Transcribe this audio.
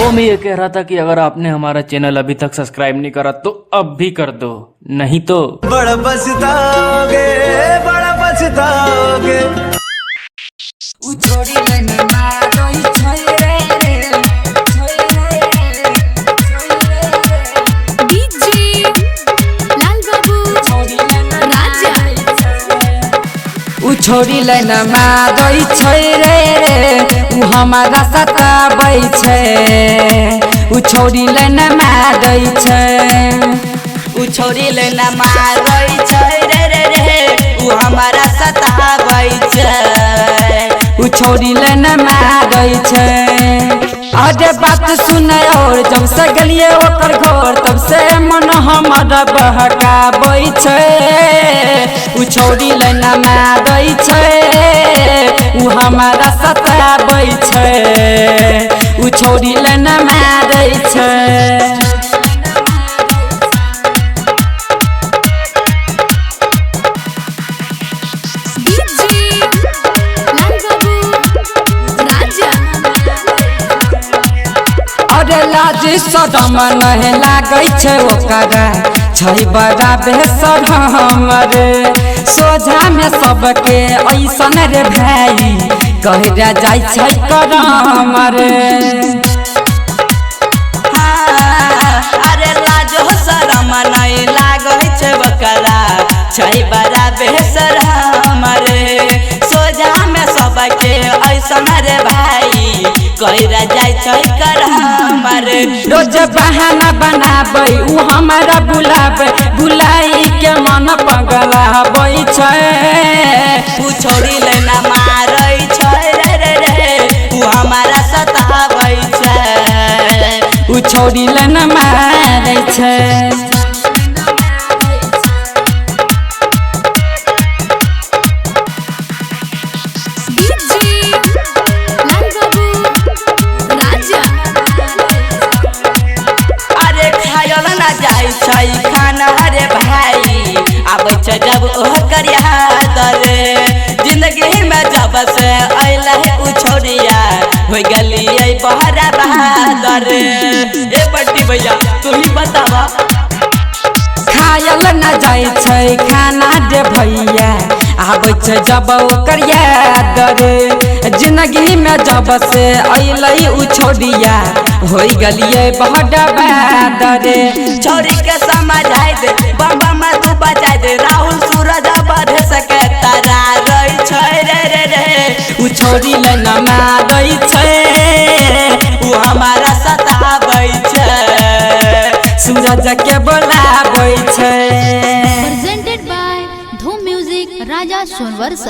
वो मैं ये कह रहा था कि अगर आपने हमारा चैनल अभी तक सब्सक्राइब नहीं करा तो अब भी कर दो, नहीं तो बड़ा पछताओगे, बड़ा पछताओगे। छोड़ी लेना मारै छै रे उ हमारा सताबै छै। उ छोड़ी लेना मारै छै, उ छोड़ी लेना मारै छै रे उ हमारा सताबै छै। उ छोड़ी लेना मारै छै। अरे बात सुनै और जब से गलिए ओकर घर तब से मन हमारा बहकाबै छै। उ छोड़ी लेना मारै छै, उ हमारा सताबै छै। उ छोड़ी लेना मारै छै। लाज शरम नहीं लागै छै ओकरा, छै बड़ा बेशरम रे। सोझा में सबके ऐसन रे भाई कह जाइ छै करम रे। अरे लाज शरम नहीं लागै छै ओकरा, छै बड़ा बेशरम रे। सोझा में सबके ऐसन रे भाई कह जाइ छै करम रे। रोज बहाना बनाबै उ हमारा बुलाबै, बुलाई के मन पगलाबै छै। उ छोड़ी लेना मारै छै रे उ हमारा सताबै छै। उ छोड़ी लेना मारै छै। खाना रे भाई आबै छै जब ओकर याद रे। जिंदगी में जब से अइला है उ छोड़िया हो गलिए बहरा बहादुर। ए बट्टी भैया तू ही बतावा। खायल न जाय छै खाना रे भैया आबै छै जब ओकर याद रे। जिंदगी में जब से अइलै उ छोड़िया हो गलिए बहरा बहादुर। छोड़ी के समझाई दे बम्बा में तू बजाई दे, राहुल सूरज बढ़ सके तारा रही छै रे। उ छोड़ी लेना मारै छै, उ हमारा सताबै छै। सूरज के बोलाबै छै। Presented by Dhoom Music, Raja Sonwarsa।